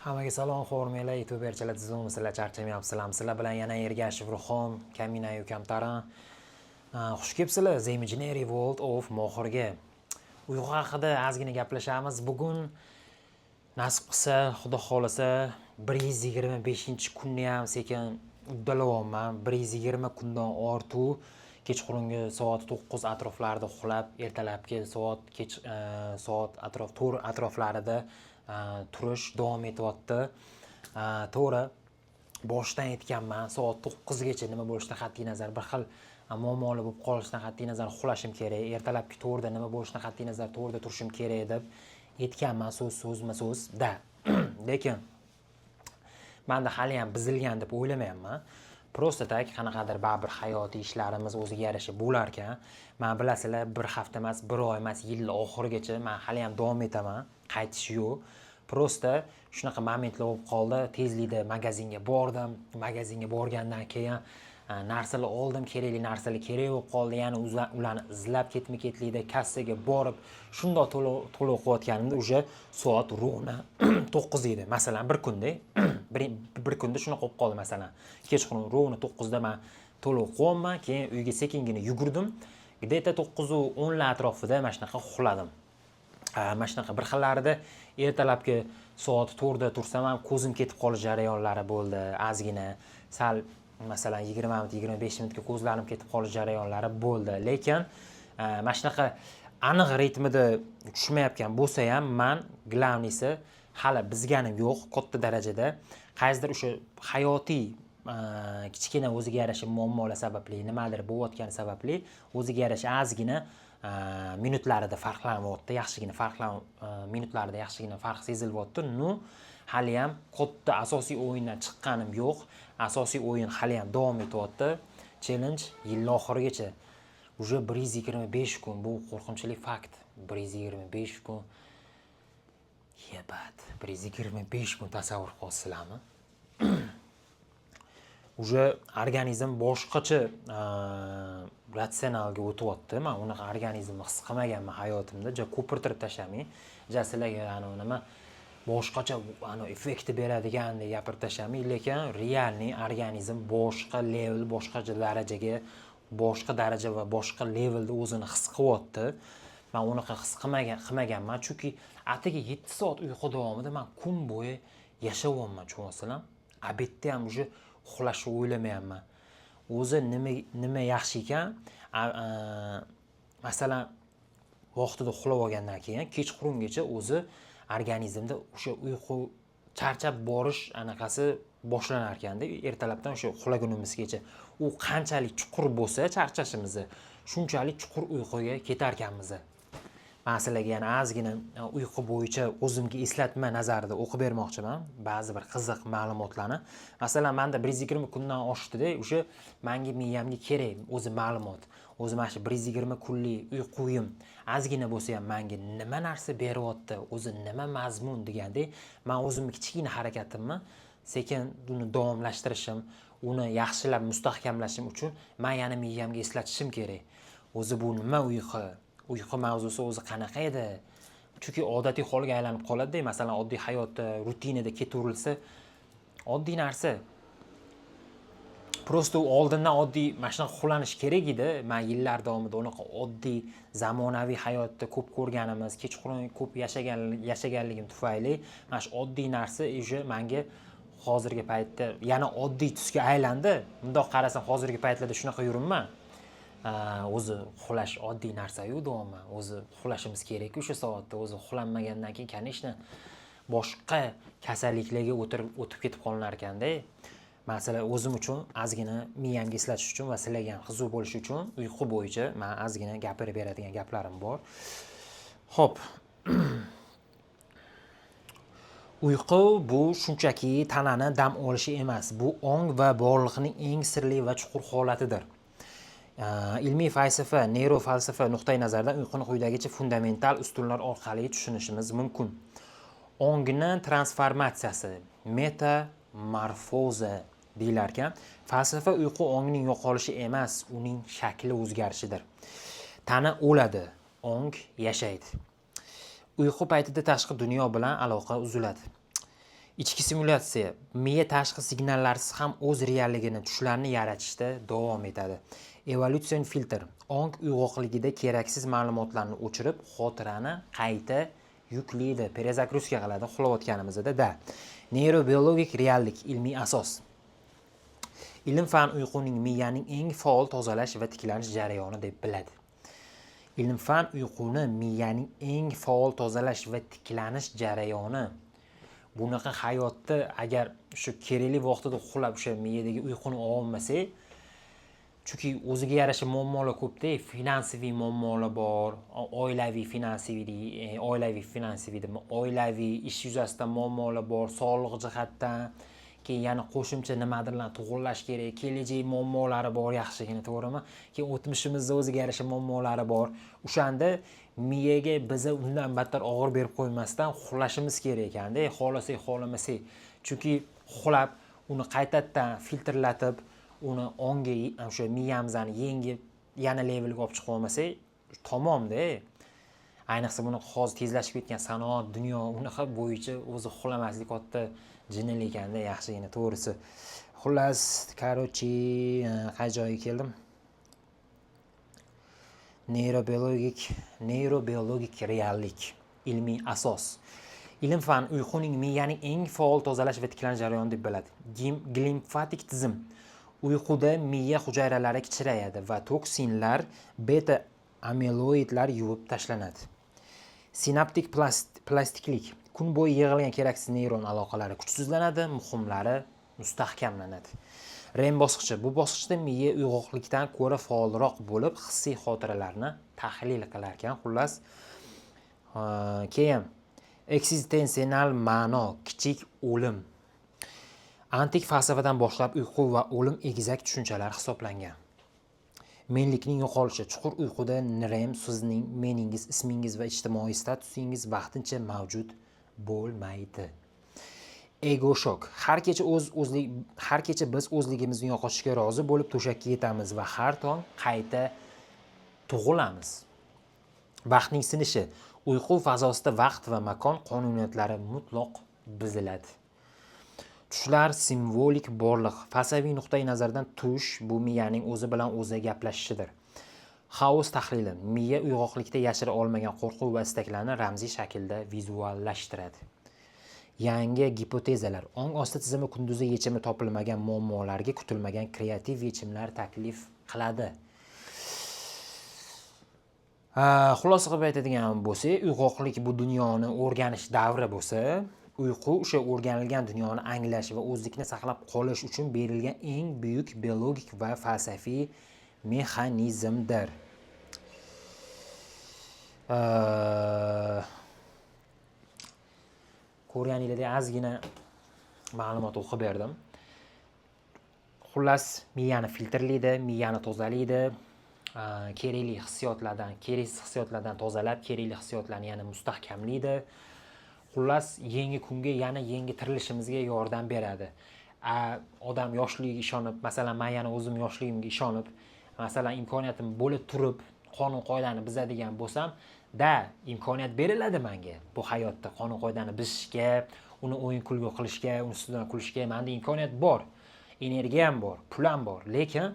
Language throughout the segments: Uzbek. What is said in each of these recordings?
Hammaga salom, hurmatli youtuberchilar, sizlar charchamayapsizlar. Sizlar bilan yana Ergashev Ruhon, Kaminayu Kamtaran. Xush kelibsizlar The Imaginary World of Mohirga. Uyqu haqida ozgina gaplashamiz. Bugun nasib qilsa, Xudo xolasa 125-kunni ham sekin uddalayapman. 120 kundan ortuq kechqurungi soat 9 atroflarida uxlab, ertalabki soat atroflarida turish davom etyapti. To'g'ri, boshdan aytganman, soat 9 gacha nima bo'lishidan qat'iy nazar bir xil muammoli bo'lib qolishidan qat'iy nazar uxlashim kerak. Ertalabki 4da nima bo'lishidan qat'iy nazar 4da turishim kerak deb aytganman so'zma-so'zda. Lekin menda hali ham bizilgan deb o'ylamayapman. Prosta tak qanaqadir baribir hayotiy ishlarimiz o'ziga yarasha bo'lar ekan. Men bilasizlar, bir hafta emas, bir oy emas, yil oxirigacha men hali ham davom etaman. Qaytish yo'q. Prosta shunaqa momentlar bo'lib qoldi. Tezlikda magazinga bordim. Magazinga borgandan keyin narsalar oldim, kerakli narsalar kerak bo'lib qoldi. Ya'ni ularni izlab ketma-ketlikda kassaga borib, shundoq to'lov qilayotganimda o'sha soat rovna 9 edi. Masalan, bir kunda bir kunda shunaqa bo'lib qoldi masalan. Kechqurun rovna 9 da men to'lov qilyapman, keyin uyga sekingina yugurdim. Где-то 9:10 atrofida mana shunaqa uxladim. Mana shunaqa bir xillarida ertalabki soat 4da tursam ham ko'zim ketib qolish jarayonlari bo'ldi. Ozgina sal masalan 20 minut, 25 minutga ko'zlarim ketib qolish jarayonlari bo'ldi. Lekin mana shunaqa aniq ritmida tushmayotgan bo'lsa ham, men glavnisi hali bizganim yo'q katta darajada. Qaysidir o'sha hayotiy kichkina o'ziga yarasha muammolar sababli, nimadir bo'layotgani sababli o'ziga yarasha ozgina minutlarida farqlanyapti, yaxshigina minutlarida yaxshigina farq sezilyapti. Hali ham katta asosiy o'yindan chiqqanim yo'q. Asosiy o'yin hali ham davom etyapti. Challenge yil oxirigacha. Уже 125 kun, bu qo'rqinchli fakt. 125 kun. Yebat, 125 kun tasavvur qilasizlarmi? Уже organizm boshqacha ratsionalga o'tyapti. Men unaqa organizmni his qilmaganman hayotimda. Ko'pirtirib tashamay. Sizlarga nima boshqacha effekt beradigan deb gapirib tashamay, lekin realniy organizm boshqa level, boshqa darajaga, boshqa daraja va boshqa levelda o'zini his qilyapti. Men unaqa his qilmaganman, chunki atigi 7 soat uyqu davomida men kun bo'yi yashayapman, tushunasizlar? Obedda ham уже uxlashni o'ylamayapman. O'zi nima yaxshi ekan, masalan, vaqtida uxlab olgandan keyin kechqurungacha o'zi organizmda o'sha uyqu charchab borish anaqasi boshlanar ekanda, ertalabdan o'sha uxlagunimizgacha. U qanchalik chuqur bo'lsa charchashimizni, shunchalik chuqur uyquga ketar ekanmiz. Men sizlarga yana ozgina uyqu bo'yicha o'zimga eslatma nazarida o'qib bermoqchiman ba'zi bir qiziq ma'lumotlarni. Masalan, menda 120 kundan oshdi-da, o'sha menga miyamga kerak o'zi ma'lumot. O'zi mana shu 120 kunlik uyquyim ozgina bo'lsa ham menga nima narsa beryapti, o'zi nima mazmun degandek, men o'zimni kichkina harakatimni sekin uni davomlashtirishim, uni yaxshilab mustahkamlashim uchun men yana miyamga eslatishim kerak. O'zi bu nima uyqu? Uyqu mavzusi o'zi qanaqa edi? Chunki odatiy holga aylanib qoladi-da, masalan, oddiy hayotda, rutinada ketaverilsa, oddiy narsa. Prosta oldindan oddiy mana shunaqa uxlanish kerak edi. Men yillar davomida unaqa oddiy zamonaviy hayotda ko'p ko'rganimiz, kechqurun ko'p yashaganligim tufayli mana shu oddiy narsa уже menga hozirgi paytda yana oddiy tusga aylandi. Bundoq qarasam hozirgi paytlarda shunaqa yuribman. O'zi uxlash oddiy narsa-yu do'ma. O'zi uxlashimiz kerak o'sha soatda. O'zi uxlanmagandan keyin, конечно, boshqa kasalliklarga o'tib ketib qolinar ekanda. Masalan, o'zim uchun ozgina miyamga eslatish uchun va sizlarga ham huzur bo'lish uchun uyqu bo'yicha men ozgina gapirib beradigan gaplarim bor. Xo'p. Uyqu bu shunchaki tanani dam olishi emas. Bu ong va borliqning eng sirli va chuqur holatidir. Ilmiy falsafa, neyrofalsafa nuqtai nazaridan uyquni quyidagicha fundamental ustunlar orqali tushunishimiz mumkin. Ongning transformatsiyasi, metamorfoza deyilar ekan. Falsafa uyqu ongning yo'qolishi emas, uning shakli o'zgarishidir. Tana o'ladi, ong yashaydi. Uyqu paytida tashqi dunyo bilan aloqa uziladi. Ichki simulyatsiya miya tashqi signallarsiz ham o'z realligini, tushlarni yaratishda davom etadi. Evolyutsion filtr ong uyg'oqligida keraksiz ma'lumotlarni o'chirib, xotirani qayta yuklaydi, perezagruzka qiladi uxlayotganimizda. Neyrobiologik reallik ilmiy asos. Ilm fan uyquning miyaning eng faol tozalash va tiklanish jarayoni deb biladi. Ilm fan uyquni miyaning eng faol tozalash va tiklanish jarayoni. Bunaqa hayotda agar shu kerakli vaqtida uxlab o'sha miyadagi uyquni olmasak, chunki o'ziga yarasha muammolar ko'pda, finansiviy muammolar bor, oilaviy ish yuzasidan muammolar bor, sog'liq jihatdan, keyin yana qo'shimcha nimadirlar to'g'irlash kerak, kelajak muammolari bor yaxshigina, to'g'rimi? Keyin o'tmishimizda o'ziga yarasha muammolari bor. O'shanda miyaga biza undan battar og'ir berib qo'ymasdan uxlashimiz kerak ekanda, xohlasak, xohlamasak. Chunki uxlab, uni qaytadan filtrlatib, uni onga o'sha miyamizni yengib, yana levelga olib chiqib olmasak, tamomda. Ayniqsa buni hozir tezlashib ketgan sanoat, dunyo unaqa bo'yicha o'zi uxlamaslik katta jinil ekanda, yaxshigina to'g'risi. Xullas, qay joyga keldim? Neyrobiologik reallik ilmiy asos. Ilm fan uyquning miyaning eng faol tozalash va tiklanish jarayoni deb biladi. Limfatik tizim uyquda miya hujayralari kichrayadi va toksinlar, beta amiloidlar yuvib tashlanadi. Sinaptik plastiklik kun bo'yi yig'ilgan keraksiz neyron aloqalari kuchsizlanadi, muhimlari mustahkamlanadi. REM bosqichi. Bu bosqichda miya uyg'oqlikdan ko'ra faolroq bo'lib, hissiy xotiralarni tahlil qilar ekan. Xullas, keyin eksistensional ma'no, kichik o'lim. Antik falsafadan boshlab uyqu va o'lim egizak tushunchalar hisoblangan. Menlikning yo'qolishi. Chuqur uyquda REM sizning meningiz, ismingiz va ijtimoiy statusingiz vaqtincha mavjud bo'lmaydi. Ego shok. Har kecha biz o'zligimizni yo'qotishga rozi bo'lib to'shakka yetamiz va har tong qayta tug'ilamiz. Vaqtning sinishi. Uyqu fazosida vaqt va makon qonuniyatlari mutlaq buziladi. Tushlar simvolik borliq. Falsafiy nuqtai nazardan tush bu miyaning o'zi bilan o'zi gaplashishidir. Xaos tahlili. Miya uyg'oqlikda yashira olmagan qo'rquv va istaklarni ramziy shaklda vizuallashtiradi. Yangi gipotezalar. Ong osti tizimi kunduzi yechimi topilmagan muammolarga kutilmagan kreativ yechimlar taklif qiladi. Xulosa qilib aytadigan bo'lsa, uyg'oqlik bu dunyoni o'rganish davri bo'lsa, uyqu o'sha o'rganilgan dunyoni anglash va o'zlikni saqlab qolish uchun berilgan eng buyuk biologik va falsafiy mexanizmdir. Ko'rganinglardek ozgina ma'lumot o'qib berdim. Xullas, miyani filtrlaydi, miyani tozalaydi, kerakli hissiyotlardan tozalab, kerakli hissiyotlarni yana mustahkamlaydi. Xullas, yangi kunga yana yangi tirilishimizga yordam beradi. Odam yoshligiga ishonib, masalan, men yana o'zim yoshligimga ishonib, masalan, imkoniyatim bo'lib turib, qonun qoidani buzadigan bo'lsam, imkoniyat beriladi menga bu hayotda qonun qoidani buzishga, uni o'yin kulgu qilishga, uni ustidan kulishga menda imkoniyat bor, energiyam bor, pulam bor. Lekin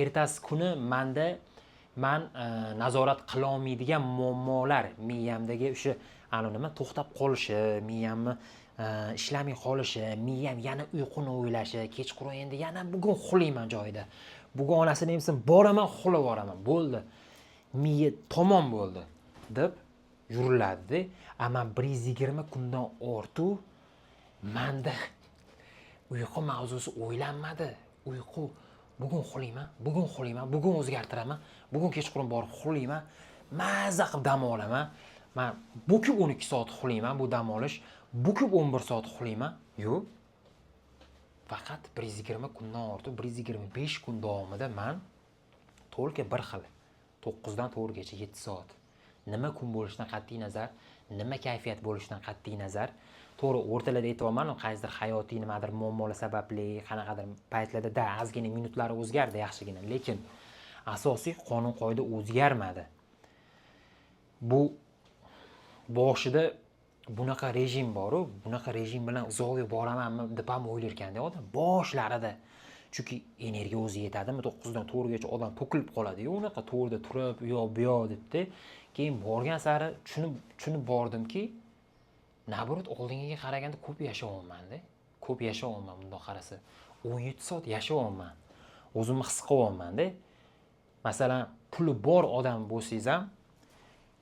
ertasi kuni men nazorat qila olmaydigan muammolar, miyamdagi o'sha to'xtab qolishi, miyamni ishlamay qolishi, miyam yana uyquni o'ylashi, kechqurun endi yana bugun uxlayman joyida. Bugun onasini emsin, boraman, uxlab boraman. Bo'ldi. Miya tamom bo'ldi deb yuriladi. Ammo 120 kundan ortiq menda uyqu mavzusi o'ylanmadi. Uyqu bugun uxlayman, bugun o'zgartiraman, bugun kechqurun borib uxlayman, mazza qilib dam olaman. Men bu kun 12 soat uxlayman, bu dam olish, bu kun 11 soat uxlayman. Yo'q. Faqat 120 kundan ortiq 125 kun davomida men to'lka bir xil 9 dan 4 gacha 7 soat. Nima kun bo'lishidan qat'iy nazar, nima kayfiyat bo'lishidan qat'iy nazar, to'g'ri o'rtalarda aytayapman, qaysidir hayotiy nimadir muammolar sababli, qanaqadir paytlarda ozgina minutlari o'zgardi yaxshigina, lekin asosiy qonun qoida o'zgarmadi. Bu boshida bunaqa rejim boru, bunaqa rejim bilan uzoqga boramanmi deb ham o'ylarkanda odam boshlarida. Chunki energiya o'zi yetadimi? 9 dan 4gacha odam to'kilib qoladi-yu, unaqa 4da turib, u yoq bu yoq debdi. Keyin borgan sari tushunib bordimki, nabrot oldingiga qaraganda ko'p yashayapman-da. Ko'p yashayapman bundoq qarasa. 17 soat yashayapman. O'zimni his qilyapman-da. Masalan, puli bor odam bo'lsangiz ham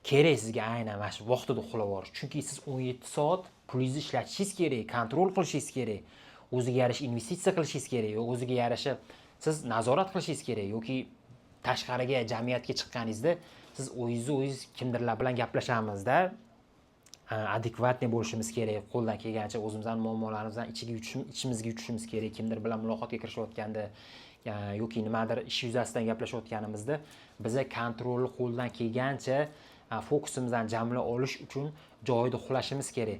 kerak sizga aynan mana shu vaqtida uxlab olish. Chunki siz 17 soat pulingizni ishlatishingiz kerak, kontrol qilishingiz kerak. O'ziga yarasha investitsiya qilishingiz kerak, o'ziga yarasha siz nazorat qilishingiz kerak yoki tashqariga jamiyatga chiqqaningizda siz o'zingiz kimdirlar bilan gaplashamizda adekvatniy bo'lishimiz kerak. Qo'ldan kelgancha o'zimizning muammolarimizdan ichimizga yutishimiz kerak. Kimdir bilan muloqotga kirishayotganda yoki nimadir ish yuzasidan gaplashayotganimizda biza kontrolni qo'ldan kelgancha fokusimizni jamla olish uchun joyida uxlashimiz kerak.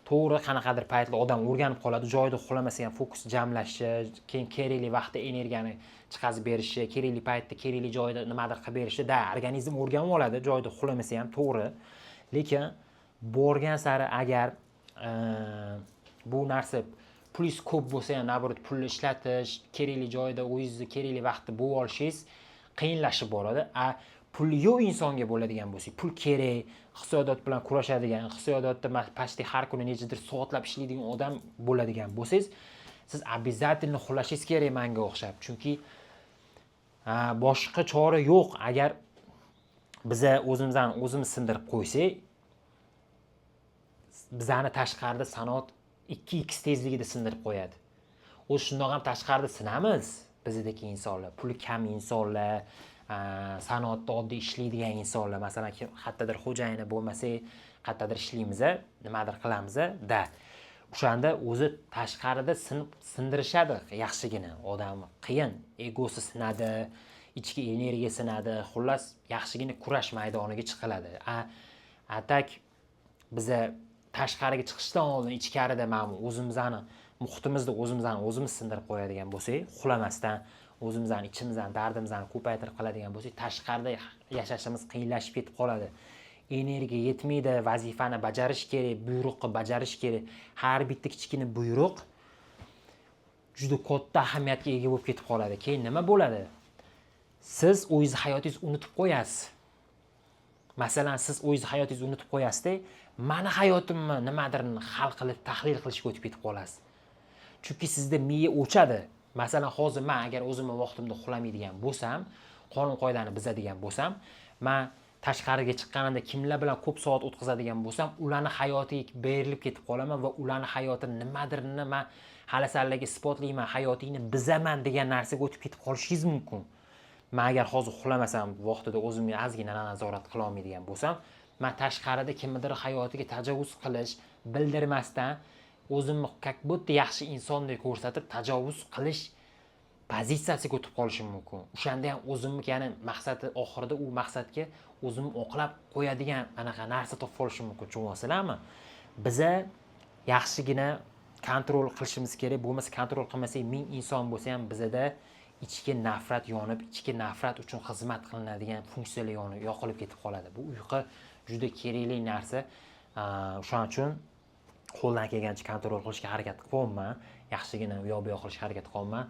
To'g'ri, qanaqadir paytlar odam o'rganib qoladi, joyida uxlamasa ham fokus jamlashi, keyin kerakli vaqtda energiyani chiqazib berishi, kerakli paytda kerakli joyda nimadir qilib berishi, organizm o'rganib oladi, joyida uxlamasa ham, to'g'ri. Lekin borgan sari agar bu narsa pulingiz ko'p bo'lsa ham, nabrot pulni ishlatish, kerakli joyda o'zingizni kerakli vaqtda bo'lib olishingiz qiyinlashib boradi. Puli yo'q insonga bo'ladigan bo'lsak, pul kerak, iqtisodiyot bilan kurashadigan, iqtisodiyotda pastda har kuni nechadir soatlab ishlaydigan odam bo'ladigan bo'lsangiz, siz обязательно uxlashingiz kerak menga o'xshab. Chunki boshqa chora yo'q. Agar biza o'zimiz sindirib qo'ysak, bizani tashqarida sanoat 2x tezligida sindirib qo'yadi. O'z shundoq ham tashqarida sinamiz bizdagi insonlar, puli kam insonlar, sanoatda oddiy ishlaydigan insonlar, masalan, qayerdadir xo'jayini bo'lmasa, qayerdadir ishlaymiz, nimadir qilamiz da. O'shanda o'zi tashqarida sindirishadi yaxshigina. Odam qiyin, egosi sinadi, ichki energiya sinadi. Xullas, yaxshigina kurash maydoniga chiqiladi. Atak biza tashqariga chiqishdan oldin ichkarida mana o'zimizni muhitimizda o'zimiz sindirib qo'yadigan bo'lsak, uxlamasdan o'zimizning ichimizdan dardimizni ko'paytirib qiladigan bo'lsak, tashqarida yashashimiz qiyinlashib ketib qoladi. Energiya yetmaydi, vazifani bajarish kerak, buyruqni bajarish kerak. Har bitta kichkina buyruq juda katta ahamiyatga ega bo'lib ketib qoladi. Keyin nima bo'ladi? Siz o'zingiz hayotingizni unutib qo'yasiz. Masalan, siz o'zingiz hayotingizni unutib qo'yasizda, meni hayotimni nimadirni hal qilib, tahlil qilishga o'tib ketib qolasiz. Chunki sizda miya o'chadi. Masalan, hozir men agar o'zimni vaqtimda uxlamaydigan bo'lsam, qonun qoidani buzadigan bo'lsam, men tashqariga chiqqanimda kimlar bilan ko'p soat o'tkazadigan bo'lsam, ularni hayotiga berilib ketib qolaman va ularni hayotini nimadirni men hali sizlarga isbotlayman, hayotingni bizaman degan narsaga o'tib ketib qolishingiz mumkin. Men agar hozir uxlamasam, vaqtida o'zimni ozgina nazorat qila olmaydigan bo'lsam, men tashqarida kimdir hayotiga tajovuz qilish, bildirmasdan o'zimni как будто yaxshi insondek ko'rsatib tajovuz qilish pozitsiyasiga o'tib qolishim mumkin. O'shanda ham o'zimni, ya'ni maqsadi oxirida u maqsadga o'zimni oqlab qo'yadigan anaqa narsa topib olishim mumkin. Tushunasizlarmi? Biza yaxshigina kontrol qilishimiz kerak. Bo'lmasa kontrol qilmasak, ming inson bo'lsa ham bizada ichki nafrat yonib, ichki nafrat uchun xizmat qilinadigan funksiyalar yonib, yoqilib ketib qoladi. Bu uyqu juda kerakli narsa. Shuning uchun qo'ldan kelgancha kontrol qilishga harakat qilyapman. Yaxshigina u yoq bu yoq qilishga harakat qilyapman.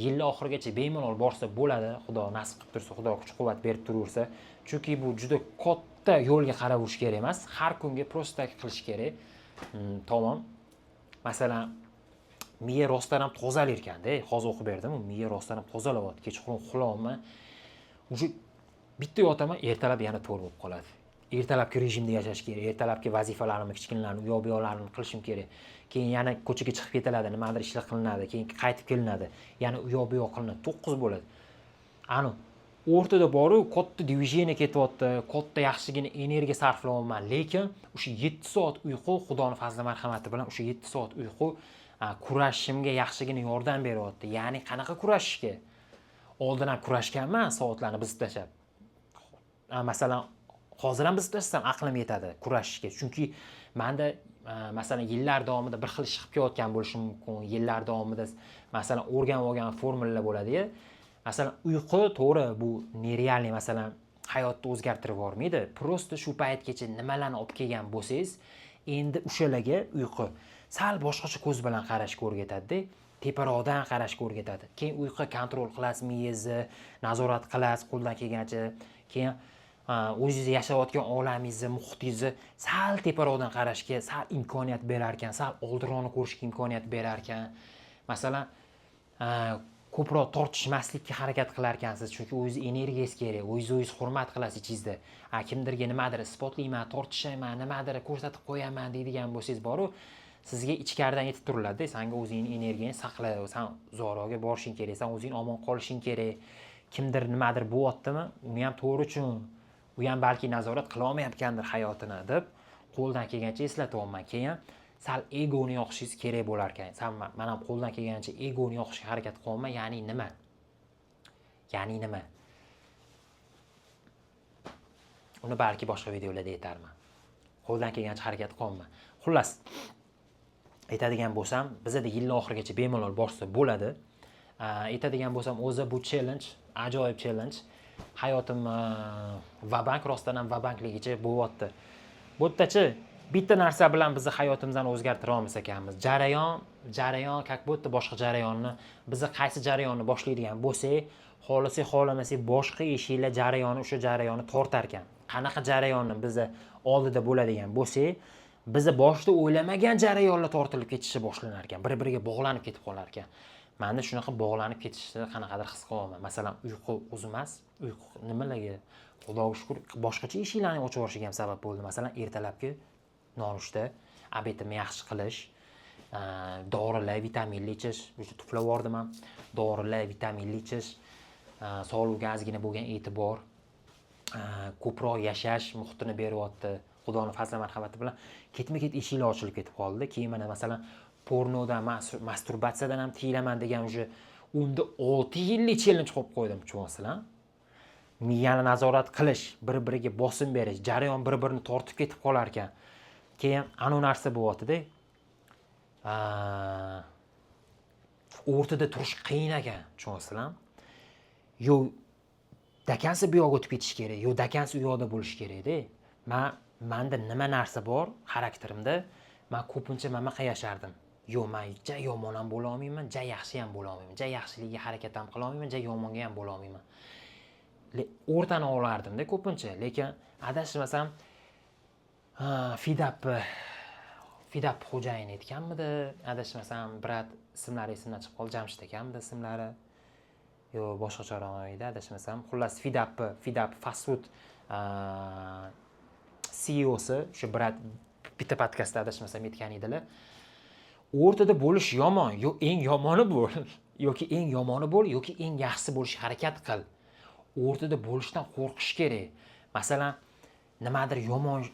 Yil oxirigacha bemalol borsa bo'ladi. Xudo nasib qilib tursa, Xudo kuch-quvvat berib turaversa. Chunki bu juda katta yo'lga qarab yurish kerak emas. Har kunga prosta qilish kerak. Tamom. Masalan, miya rostdan ham tozalar ekan-da. Hozir o'qib berdim, miya rostdan ham tozalayapti. Kechqurun uxlayapman. Uje bitta yotaman, ertalab yana to'g'ri bo'lib qoladi. Ertalabki rejimda yashash kerak, ertalabki vazifalarimni, kichkinalarni, u yoq bu yoqlarini qilishim kerak. Keyin yana ko'chaga chiqib ketiladi, nimadir ishlar qilinadi, keyin qaytib kelinadi, yana u yoq bu yoq qilinadi. 9 bo'ladi. Ani o'rtada boru katta движение ketyapti, katta yaxshigina energiya sarflayapman, lekin o'sha 7 soat uyqu, Xudoning fazli marhamati bilan o'sha 7 soat uyqu kurashishimga yaxshigina yordam beryapti. Ya'ni qanaqa kurashishga? Oldin ham kurashganman, soatlarni buzib tashlab. Masalan, hozir ham buzib tashlsam aqlim yetadi kurashishga. Chunki menda masalan yillar davomida bir xil ish qilib kelayotgan bo'lishim mumkin. Yillar davomida masalan o'rganib olgan formulalar bo'ladi-ya. Masalan, uyqu to'g'ri bu nerealniy, masalan, hayotni o'zgartirib yubormaydi. Prosta shu paytgacha nimalarni olib kelgan bo'lsangiz, Endi o'shalarga uyqu sal boshqacha ko'z bilan qarashga o'rgatadi-da. Teparoqdan qarashga o'rgatadi. Keyin uyqu kontrol qilasiz, miyangizni nazorat qilasiz qo'ldan kelgancha. Keyin o'zingiz yashayotgan olamingizni, muhitingizni sal teparoqdan qarashga sal imkoniyat berar ekan, sal oldinroqni ko'rishga imkoniyat berar ekan. Masalan, ko'proq tortishmaslikka harakat qilar ekansiz, chunki o'zingiz energiyangiz kerak, o'zingiz hurmat qilasiz ichingizda. Kimdirga nimadir isbotlayman, tortishayman, nimadir ko'rsatib qo'yaman deydigan bo'lsangiz boru, sizga ichkaridan yetib turiladi. Senga o'zingning energiyangni saqla, sen uzoqroqga borishing kerak, sen o'zing omon qolishing kerak. Kimdir nimadir bo'lyaptimi, uni ham to'g'ri uchun, u ham balki nazorat qila olmayotgandir hayotini deb qo'ldan kelgancha eslatyapman. Keyin sal egoni yoqishingiz kerak bo'lar ekan. Sen men ham qo'ldan kelgancha egoni yoqishga harakat qilyapman, ya'ni nima? Ya'ni nima? Uni balki boshqa videolarda aytarman. Qo'ldan kelgancha harakat qilyapman. Xullas, aytadigan bo'lsam, bizda yil oxirigacha bemalol borsa bo'ladi. Aytadigan bo'lsam, o'zi bu challenge, ajoyib challenge. Hayotim vabank, rostdan ham vabankligicha bo'lyapti. Bu yerdachi bitta narsa bilan bizni hayotimizdan o'zgartira olmas ekanmiz. Jarayon, как будто boshqa jarayonni, biz qaysi jarayonni boshlaydigan bo'lsak, xohlamasak boshqa eshiklar jarayoni o'sha jarayonni tortar ekan. Qanaqa jarayonni biz oldida bo'ladigan bo'lsak, biz boshda o'ylamagan jarayonlar tortilib ketishi boshlanar ekan, bir-biriga bog'lanib ketib qolar ekan. Menda shunaqa bog'lanib ketishni qanaqadir his qilaman. Masalan, uyqu o'zi emas, uyqu nimalarga Xudoga shukr boshqacha eshiklarni ochib yuborishga ham sabab bo'ldi. Masalan, ertalabki nonushta, obetimni yaxshi qilish, dorilar, vitaminli ichish, o'sha tuflab yubordim ham. Dorilar, vitaminli ichish, sog'lig'iga ozgina bo'lgan e'tibor, ko'proq yashash muhitini beryapti. Xudoning fazli marhamati bilan ketma-ket eshiklar ochilib ketib qoldi. Keyin mana masalan, pornodan, masturbatsiyadan ham tiyilaman degan o'sha unda 6 yillik challenge qo'yib qo'ydim, tushunasizlar? Miyani nazorat qilish, bir-biriga bosim berish, jarayon bir-birini tortib ketib qolar ekan. Keyin anu narsa bo'lyapti-da. O'rtada turish qiyin ekan, tushunasizlar? Yo dakansi bu yoqqa o'tib ketish kerak, yo dakansi u yoqda bo'lish kerak-da. Menda nima narsa bor xarakterimda, men ko'pincha nima yashardim. Yo, men ja yomon ham bo'la olmayman, ja yaxshi ham bo'la olmayman. Ja yaxshiligiga harakat ham qila olmayman, ja yomonga ham bo'la olmayman. O'rtani olardim-da ko'pincha, lekin adashmasam Fidap xo'jayin aytganmidi? Adashmasam, brat ismlari esimdan chiqib qoldi, Jamshid ekanmidi ismlari? Yo, boshqacharoq edi, adashmasam. Xullas, Fidap fast food CEOsi, shu brat bitta podkastda adashmasam aytgan edilar. O'rtada bo'lish yomon, yo eng yomoni bo'l, yoki eng yomoni bo'l, yoki eng yaxshisi bo'lishga harakat qil. O'rtada bo'lishdan qo'rqish kerak. Masalan, nimadir yomon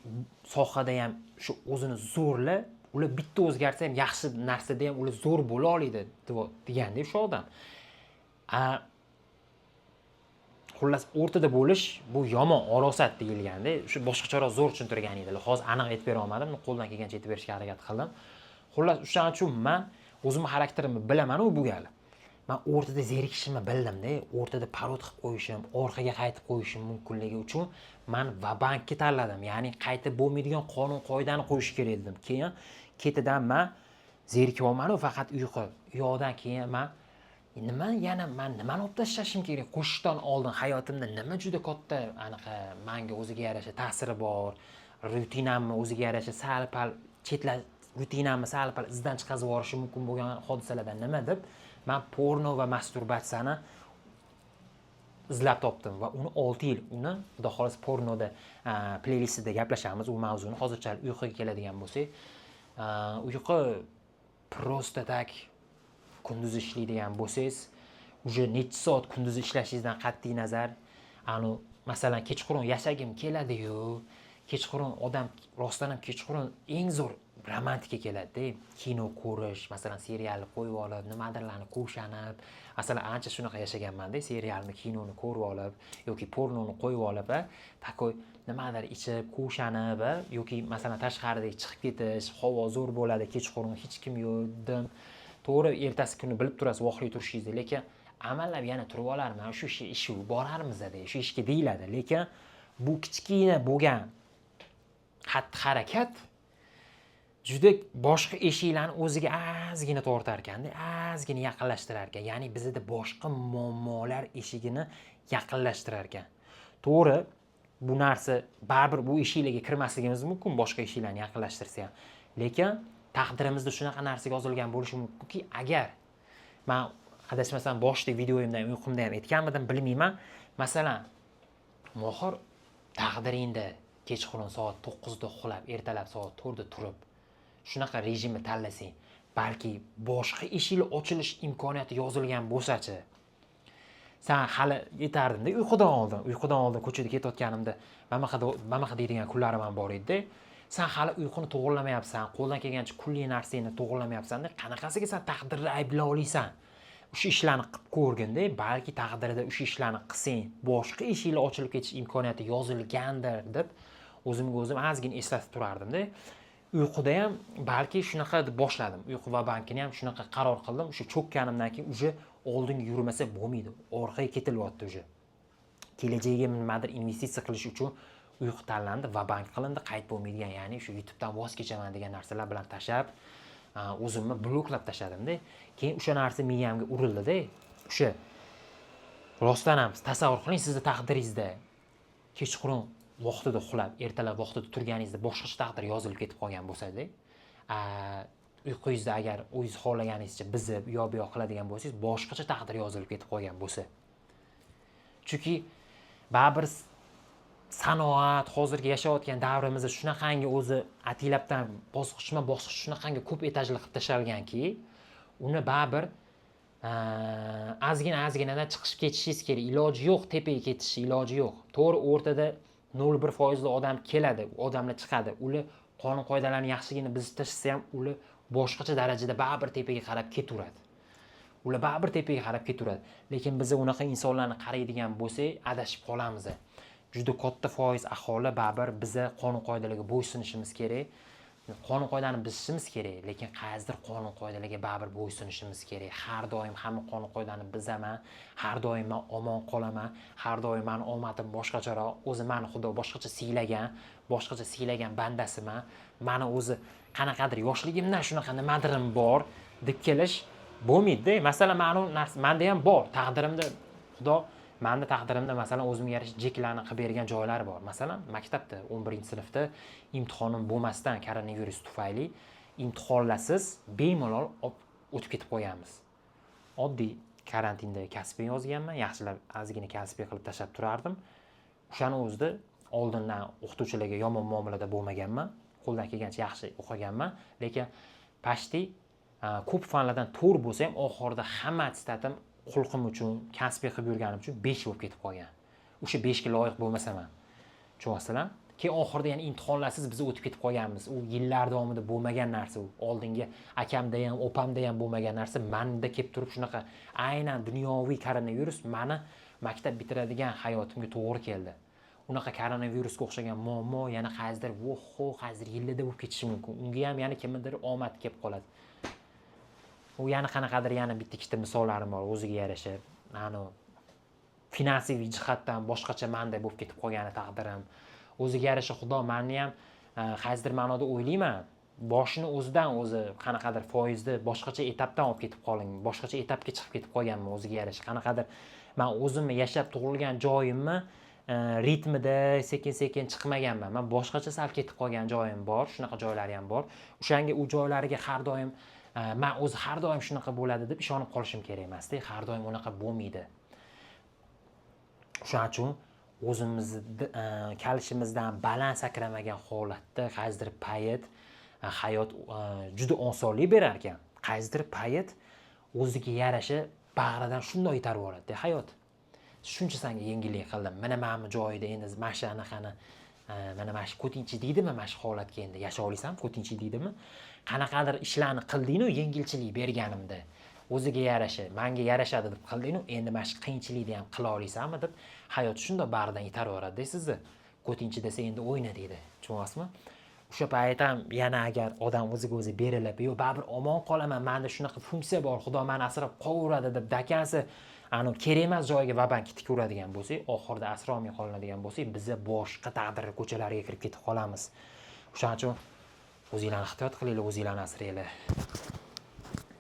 sohada ham shu o'zini zo'rla, ular bitta o'zgarsa ham yaxshi narsada ham ular zo'r bo'la oladi deganda o'sha odam. Xullas, o'rtada bo'lish bu yomon, orosat deyilganda, shu boshqacharoq zo'r tushuntirgan edilar. Hozir aniq aytib bera olmadim, qo'ldan kelgancha aytib berishga harakat qildim. Xullas, o'shaning uchun men o'zimning xarakterimni bilaman-ku bu gal. Men o'rtada zerikishimni bildim-da, o'rtada parod qilib qo'yishim, orqaga qaytib qo'yishim mumkinligi uchun men vabankni tanladim. Ya'ni qaytib bo'lmaydigan qonun qoidani qo'yish kerak dedim. Keyin ketidan men zerikyapman-ku, faqat uyqu. Yo'qdan keyin men nimani olib tashlashim kerak? Qo'shishdan oldin hayotimda nima juda katta anaqa menga o'ziga yarasha ta'siri bor, rutinamni o'ziga yarasha sal-pal rutinamni sal-pal izdan chiqazib yuborishi mumkin bo'lgan hodisalardan nima deb men porno va masturbatsiyani izlab topdim va uni 6 yil, uni xudo xolos pornoda playlistida gaplashamiz u mavzuni. Hozircha uyquga keladigan bo'lsak, uyqu prosta tak kunduz ishlaydigan bo'lsangiz, uje necha soat kunduz ishlashingizdan qat'iy nazar, masalan, kechqurun yashagim keladi-yu, kechqurun odam rostdan ham kechqurun eng zo'r romantika keladi-da. Kino ko'rish, masalan, serialni qo'yib olib, nimadirlarni qo'shanib, masalan, ancha shunaqa yashaganman-da, serialni, kinoni ko'rib olib yoki pornoni qo'yib olib, takoy nimadir ichib, qo'shanib yoki masalan tashqarida chiqib ketish, havo zo'r bo'ladi, kechqurun hech kim yo'q, dim. To'g'ri, ertasi kuni bilib turasiz voqli turishingizni, lekin amallab yana turib olarman, shu ishga borarmiz-da, shu ishga deyiladi, lekin bu kichkina bo'lgan xatti-harakat juda boshqa eshiklarni o'ziga ozgina tortar ekanda, ozgina yaqinlashtirar ekan. Ya'ni bizda boshqa muammolar eshigini yaqinlashtirar ekan. To'g'ri, bu narsa baribir bu eshiklarga kirmasligimiz mumkin, boshqa eshiklarni yaqinlashtirsa ham. Lekin taqdirimizda shunaqa narsa yozilgan bo'lishi mumkinki, agar men adashmasam boshidagi videoyimda ham uyqumda ham aytganmidim, bilmayman. Masalan, mohir taqdiringda kechqurun soat 9 da uxlab, ertalab soat 4 da turib, shunaqa rejimni tanlasang, balki boshqa eshiklar ochilish imkoniyati yozilgan bo'lsa-chi. Sen hali yetardimda uyqudan oldin ko'chada ketayotganimda mamaqa deydigan kunlarim ham bor edi. Sen hali uyquni to'g'rilamayapsan, qo'ldan kelgancha kulli narsani to'g'rilamayapsan-da, qanaqasiga sen taqdirni ayblay olasan? O'sha ishlarni qilib ko'rganda, balki taqdirda o'sha ishlarni qilsang, boshqa eshiklar ochilib ketish imkoniyati yozilgandir deb o'zimga o'zim ozgina eslatib turardim-da. Uyquda ham balki shunaqa deb boshladim. Uyqu va bankini ham shunaqa qaror qildim. O'sha cho'kkanimdan keyin uje oldinga yurmasa bo'lmaydi. Orqaga ketilyapti uje. Kelajagiga nimadir investitsiya qilish uchun uyqu tanlandi va bank qilindi, qayt bo'lmaydigan, ya'ni shu YouTubedan voz kechaman degan narsalar bilan tashab, o'zimni bloklab tashladim-da. Keyin o'sha narsa miyamga urildi-da. O'sha rostdan ham tasavvur qiling, sizning taqdiringizda kechqurun vaqtida uxlab, ertalab vaqtida turganingizda boshqacha taqdir yozilib ketib qolgan bo'lsa-da, uyqungizda agar o'zingiz xohlaganingizcha bizib, yo'q qiladigan bo'lsangiz, boshqacha taqdir yozilib ketib qolgan bo'lsa. Chunki baribir sanoat hozirgi yashayotgan davrimizda shunaqangi o'zi atilabdan bosqichma-bosqich shunaqangi ko'p etajli qilib tashalganki, uni baribir ozgina-ozginadan chiqib ketishingiz kerak. Iloji yo'q, tepaga ketish iloji yo'q. To'g'ri, o'rtada 0.1% odam keladi, odamlar chiqadi. Ular qonun qoidalarni yaxshigina buzib tashlasa ham, ular boshqacha darajada baribir tepaga qarab ketaveradi. Ular baribir tepaga qarab ketaveradi. Lekin biz unaqa insonlarni qaraydigan bo'lsak, adashib qolamiz. Juda katta foiz aholi baribir biz qonun qoidalarga bo'ysunishimiz kerak. Qonun qoidani bilishimiz kerak, lekin qaysidir qonun qoidalarga baribir bo'ysunishimiz kerak. Har doim hamma qonun qoidani bizaman, har doim men omon qolaman, har doim meni omadim boshqacharoq, o'zi meni Xudo boshqacha siylagan bandasiman. Meni o'zi qanaqadir yoshligimdan shunaqa nimadirim bor deb kelish bo'lmaydi-da. Masalan, menda ham bor, taqdirimda Xudo menda taqdirimda masalan o'zimga yarasha jeklarni qilib bergan joylari bor. Masalan, maktabda 11-sinfda imtihonim bo'lmasdan koronavirus tufayli imtihonlarsiz bemalol o'tib ketib qo'yganmiz. Oddiy karantinda kasbiy yozganman, yaxshilab ozgina kasbiy qilib tashlab turardim. O'shani o'zida oldindan o'qituvchilarga yomon muomalada bo'lmaganman, qo'ldan kelgancha yaxshi o'qiganman, lekin pashti ko'p fanlardan 4 bo'lsa ham oxirida hamma attestatim xulqim uchun, kasbiy qilib yurganim uchun 5 bo'lib ketib qolgan. O'sha 5 ga loyiq bo'lmasaman. Tushunasizlar? Keyin oxirida yana imtihonlarsiz biz o'tib ketib qolganmiz. U yillar davomida bo'lmagan narsa u. Oldingi akamda ham, opamda ham bo'lmagan narsa menda kelib turib shunaqa aynan dunyoviy koronavirus meni maktab bitiradigan hayotimga to'g'ri keldi. Unaqa koronavirusga o'xshagan muammo yana qaysidir yillarda bo'lib ketishi mumkin. Unga ham yana kimnidir omad kelib qoladi. U yana qanaqadir yana bitta-ikkita misollarim bor o'ziga yarasha. Finansiy jihatdan boshqacha menda bo'lib ketib qolgani taqdirim. O'ziga yarasha Xudo meni ham qaysidir ma'noda o'ylayman, boshini o'zidan o'zi qanaqadir foizda boshqacha etapdan olib ketib qoling, boshqacha etapga chiqib ketib qolganman o'ziga yarasha. Qanaqadir men o'zimni yashab tug'ilgan joyimni ritmida sekin-sekin chiqmaganman. Men boshqacha sal ketib qolgan joyim bor, shunaqa joylari ham bor. O'shanga u joylariga har doim men o'zi har doim shunaqa bo'ladi deb ishonib qolishim kerak emas-da. Har doim unaqa bo'lmaydi. Shuning uchun o'zimizni kalishimizdan baland sakramagan holatda qaysidir payt hayot juda osonlik berar ekan. Qaysidir payt o'ziga yarasha bag'ridan shunday itarib yuboradi hayot. Shuncha senga yengillik qildim. Mana menimi joyida endi mana shu anaqani mana shu ko'tinchi deydimi, mana shu holatga endi yasha olasan, ko'tinchi deydimi? Qanaqadir ishlarni qilding-ku, yengilchilik berganimda. O'ziga yarasha, menga yarashadi deb qilding-ku, endi mana shu qiyinchilikni ham qila olaysanmi deb hayot shunday bag'ridan itarib yuboradi sizni. Ko'tinchi desa endi o'yna deydi. Tushunyapsizmi? O'sha payt ham yana agar odam o'ziga o'zi berilib, "Yo, baribir omon qolaman, menda shunaqa funksiya bor, Xudo meni asrab qolaveradi" deb dakansi kerak emas joyiga vabank tikaveradigan bo'lsak, oxirida asrolmay qolinadigan bo'lsak, biz boshqa taqdir ko'chalariga kirib ketib qolamiz. O'shaning uchun O'zinglarni ehtiyot qilinglar, o'zinglarni asranglar.